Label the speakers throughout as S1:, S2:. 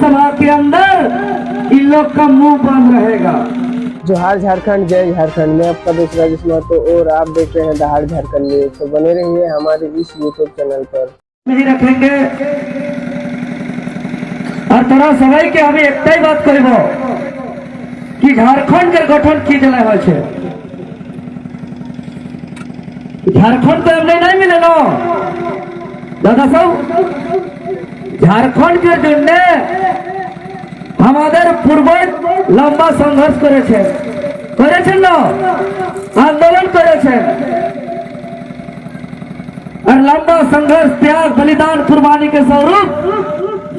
S1: विधानसभा के अंदर इन लोग का मुंह बंद रहेगा।
S2: जोहार झारखंड, जय झारखंड। मैं आपका दोस्त राजेश महतो और आप देख रहे हैं दहाड़ झारखंड न्यूज। तो बने रहिए हमारे इस यूट्यूब चैनल पर।
S1: नहीं रखेंगे और तोरा सबाई के हमें एक ही बात कहबो कि झारखंड के गठन की जला हो छे। झारखंड तो हमने नहीं मिले नो दादा सब। झारखंड के जुन्ने हमारे पूर्वज लंबा संघर्ष करे ना, आंदोलन करे और लंबा संघर्ष, त्याग, बलिदान, कुर्बानी के स्वरूप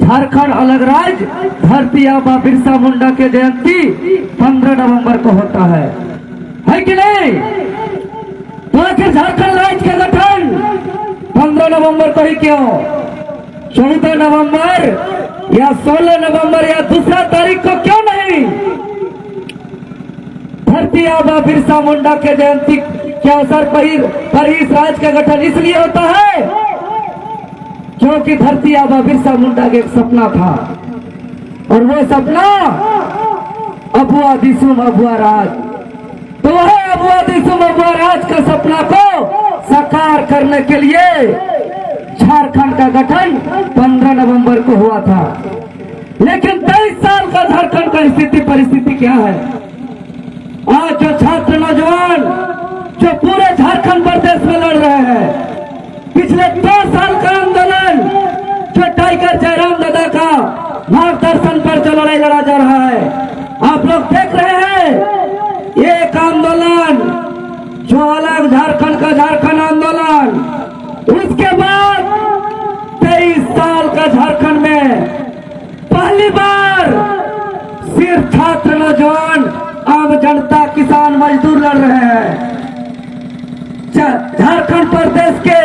S1: झारखंड अलग राज्य धरती आबा बिरसा मुंडा के जयंती 15 नवंबर को होता है कि नहीं? तो आखिर झारखंड राज्य के गठन 15 नवंबर को ही क्यों? 14 नवंबर या 16 नवंबर या दूसरा तारीख को क्यों नहीं? धरती आबा बिरसा मुंडा के जयंती के अवसर पर इस राज्य का गठन इसलिए होता है क्योंकि धरती आबा बिरसा मुंडा का एक सपना था और वो सपना अबुआ दिसुम अबुआ राज। तो वह अबुआ दिसुम अबुआ राज का सपना को साकार करने के लिए झारखंड का गठन 15 नवंबर को हुआ था। लेकिन 23 साल का झारखंड का स्थिति परिस्थिति क्या है? आज जो छात्र नौजवान जो पूरे झारखंड प्रदेश में लड़ रहे हैं, पिछले 2 साल का आंदोलन जो टाइगर जयराम दादा का मार्गदर्शन पर जो लड़ाई लड़ा जा रहा है, आप लोग देख रहे हैं। एक आंदोलन जो अलग झारखंड का झारखंड आंदोलन, उसके बाद 23 साल का झारखंड में पहली बार सिर्फ छात्र नौजवान, आम जनता, किसान, मजदूर लड़ रहे हैं। झारखंड प्रदेश के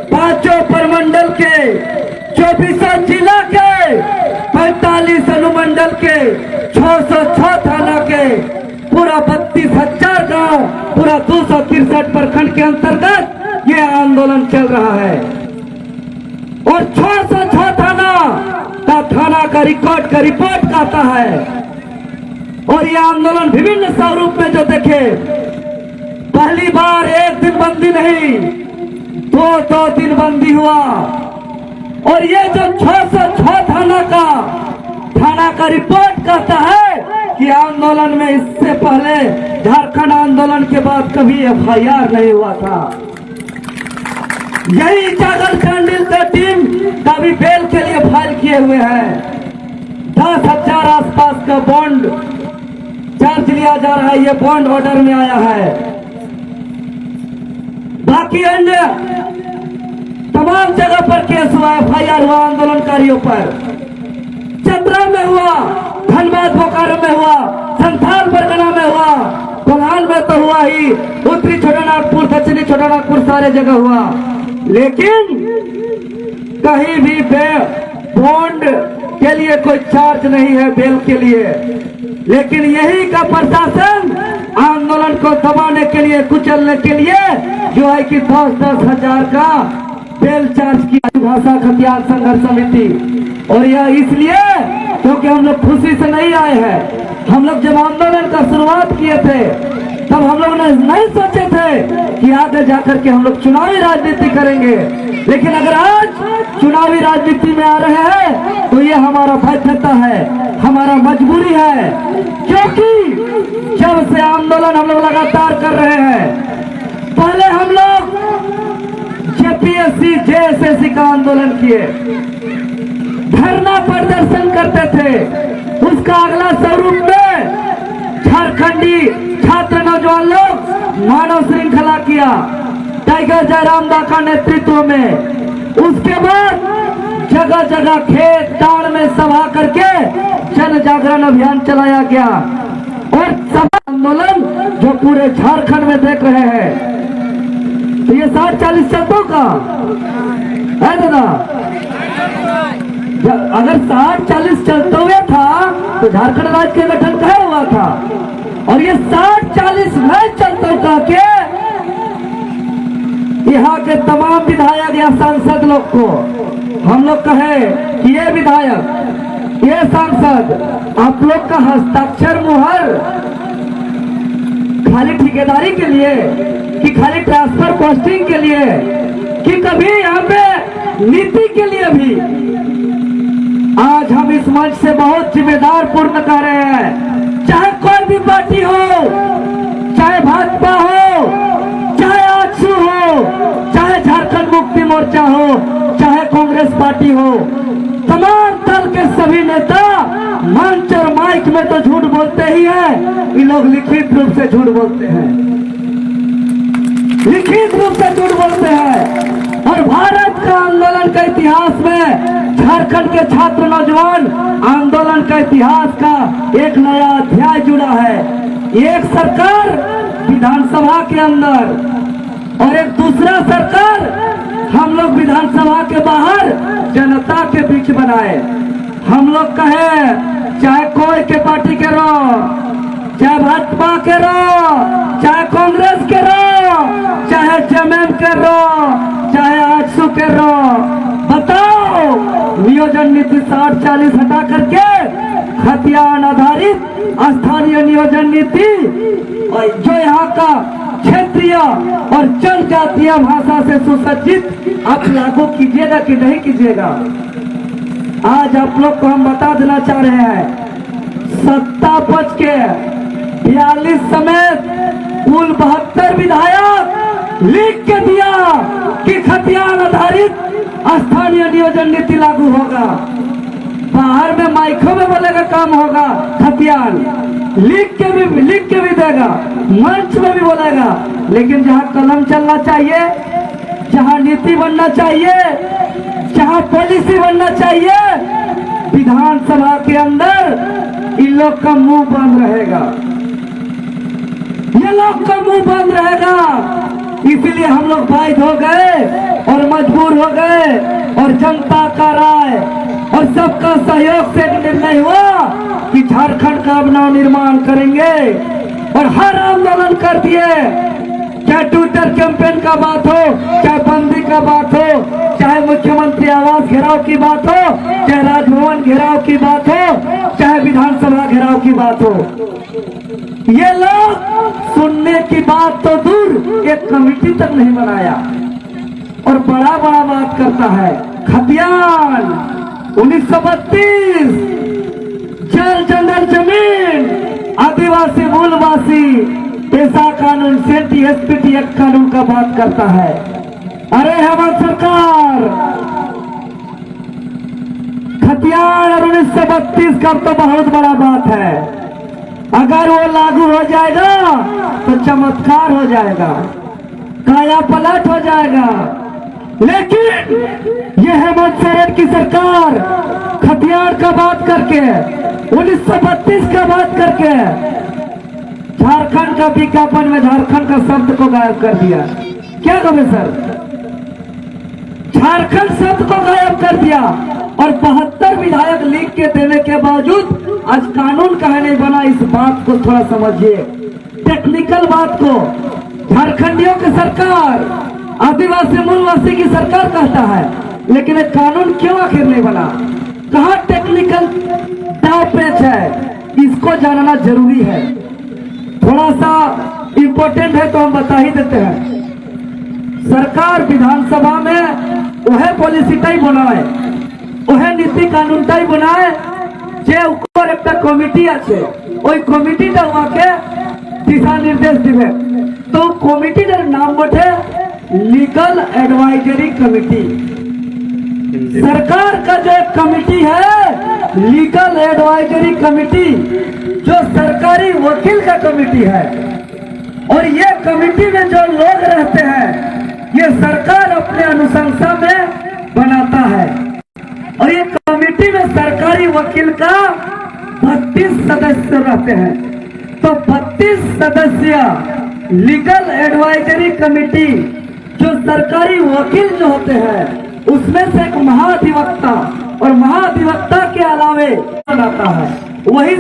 S1: 5 प्रमंडल के 24 जिला के 45 अनुमंडल के 606 थाना के पूरा 32,000 गांव, पूरा 263 प्रखंड के अंतर्गत ये आंदोलन चल रहा है। और 606 थाना का रिपोर्ट आता है। और ये आंदोलन विभिन्न स्वरूप में जो देखे, पहली बार एक दिन बंदी नहीं, 2 दिन बंदी हुआ। और ये जो 606 थाना का रिपोर्ट कहता है कि आंदोलन में इससे पहले झारखंड आंदोलन के बाद कभी FIR नहीं हुआ था। यही जागल कैंडिल का टीम कभी बेल के लिए फाइल किए हुए हैं। 10,000 आसपास का बॉन्ड चार्ज लिया जा रहा है। ये बॉन्ड ऑर्डर में आया है। बाकी अन्य तमाम जगह पर केस हुआ, FIR हुआ आंदोलनकारियों पर। चतरा में हुआ, धनबाद बोकारो में हुआ, संथाल परगना में हुआ, कोल्हान में तो हुआ ही, उत्तरी छोटानागपुर, दक्षिणी छोटानागपुर सारे जगह हुआ। लेकिन कहीं भी बॉन्ड के लिए कोई चार्ज नहीं है, बेल के लिए। लेकिन यही का प्रशासन आंदोलन को दबाने के लिए, कुचलने के लिए जो है कि 10-10 हजार का बेल चार्ज किया भाषा खतियान संघर्ष समिति। और यह इसलिए क्योंकि हम लोग खुशी से नहीं आए हैं। हम लोग जब आंदोलन का शुरुआत किए थे तब हम लोग ने नहीं सोचे थे कि आगे जाकर के हम लोग चुनावी राजनीति करेंगे। लेकिन अगर आज चुनावी राजनीति में आ रहे हैं तो ये हमारा बाध्यता है, हमारा मजबूरी है। क्योंकि जब से आंदोलन हम लोग लगातार कर रहे हैं, पहले हम लोग JPSC JSSC का आंदोलन किए, धरना प्रदर्शन करते थे। उसका अगला स्वरूप में झारखंडी छात्र नौजवान लोग मानव श्रृंखला किया टाइगर जयराम दा का नेतृत्व में। उसके बाद जगह जगह खेत ताड़ में सभा करके जन जागरण अभियान चलाया गया। और सभा आंदोलन जो पूरे झारखंड में देख रहे हैं, तो ये 60-40 चलतों का है दादा। अगर 60-40 चलते हुए था तो झारखंड राज्य के गठन कहाँ हुआ था? और ये 60-40 नहीं चलते का के यहाँ के तमाम विधायक या सांसद लोग को हम लोग कहे कि ये विधायक ये सांसद आप लोग का हस्ताक्षर मुहर खाली ठेकेदारी के लिए कि खाली ट्रांसफर पोस्टिंग के लिए कि कभी यहाँ पे नीति के लिए भी? आज हम इस मंच से बहुत जिम्मेदार पूर्ण कर रहे हैं, चाहे कोई भी पार्टी हो, चाहे भाजपा हो, चाहे आजसू हो, चाहे झारखंड मुक्ति मोर्चा हो, चाहे कांग्रेस पार्टी हो, तमाम दल के सभी नेता मंच और माइक में तो झूठ बोलते ही हैं, ये लोग लिखित रूप से झूठ बोलते हैं, लिखित रूप से झूठ बोलते हैं। और भारत का आंदोलन का इतिहास में झारखंड के छात्र नौजवान आंदोलन का इतिहास का एक नया अध्याय जुड़ा है। एक सरकार विधानसभा के अंदर और एक दूसरा सरकार हम लोग विधानसभा के बाहर जनता के बीच बनाए। हम लोग कहे चाहे कोई के पार्टी के रहो, चाहे भाजपा के रहो, चाहे कांग्रेस के रहो, चाहे जेएमएम के रहो, चाहे आजसू के रहो, बताओ नियोजन नीति 60-40 हटा करके खतियान आधारित स्थानीय नियोजन नीति जो यहाँ का क्षेत्रीय और जनजातीय भाषा से सुसज्जित आप लागू कीजिएगा कि नहीं कीजिएगा? आज आप लोग को हम बता देना चाह रहे हैं, सत्ता पक्ष के 42 समेत कुल 72 विधायक लिख के दिया कि खतियान आधारित स्थानीय नियोजन नीति लागू होगा। बाहर में माइकों में बोलेगा काम होगा, खतियान लिख के भी देगा, मंच में भी बोलेगा, लेकिन जहाँ कलम चलना चाहिए, जहाँ नीति बनना चाहिए, जहाँ पॉलिसी बनना चाहिए, विधानसभा के अंदर इन लोग का मुंह बंद रहेगा, ये लोग का मुंह बंद रहेगा। इसीलिए हम लोग बाध्य हो गए और मजबूर हो गए और जनता का राय और सबका सहयोग से निर्णय हुआ कि झारखंड का अब नवनिर्माण करेंगे और हर आंदोलन कर दिए, चाहे ट्विटर कैंपेन का बात हो, चाहे बंदी का बात हो, चाहे मुख्यमंत्री आवास घेराव की बात हो, चाहे राजभवन घेराव की बात हो, चाहे विधानसभा घेराव की बात हो। ये लोग सुनने की बात तो दूर एक कमेटी तक नहीं बनाया और बड़ा बड़ा बात करता है। खतियान 1932 जल जंगल जमीन आदिवासी मूलवासी पेशा कानून सेंटी एसपीटी एक्ट कानून का बात करता है। अरे हेमंत सरकार, खतियान और 1932 का तो बहुत बड़ा बात है, अगर वो लागू हो जाएगा तो चमत्कार हो जाएगा, काया पलट हो जाएगा। लेकिन ये हेमंत सोरेन की सरकार खतियान का बात करके 1932 का बात करके झारखंड का विज्ञापन में झारखंड का शब्द को गायब कर दिया। क्या कहे सर, झारखंड शब्द को गायब कर दिया और 72 विधायक लिख के देने के बावजूद आज कानून कहे नहीं बना। इस बात को थोड़ा समझिए, टेक्निकल बात को। झारखंडियों की सरकार आदिवासी मूलवासी की सरकार कहता है, लेकिन एक कानून क्यों आखिर नहीं बना? कहाँ टेक्निकल दाव पेच है, इसको जानना जरूरी है। थोड़ा सा इम्पोर्टेंट है तो हम बता ही देते हैं। सरकार विधानसभा में वह पॉलिसी टाइप बनाए, वह नीति कानून टाइप बनाए जे ऊपर एक कमिटी আছে, ওই কমিটিটা ওকে দিশা নির্দেশ দিবে। তো কমিটিটার নাম বটে लीगल एडवाइजरी कमेटी। सरकार का जो एक कमेटी है लीगल एडवाइजरी कमेटी, जो सरकारी वकील का कमेटी है, और ये कमेटी में जो लोग रहते हैं ये सरकार अपने अनुशंसा में बनाता है। और ये कमेटी में सरकारी वकील का 32 सदस्य रहते हैं। तो 32 सदस्य लीगल एडवाइजरी कमेटी जो सरकारी वकील जो होते हैं उसमें से एक महाधिवक्ता और महाधिवक्ता के अलावे बनाता है, वही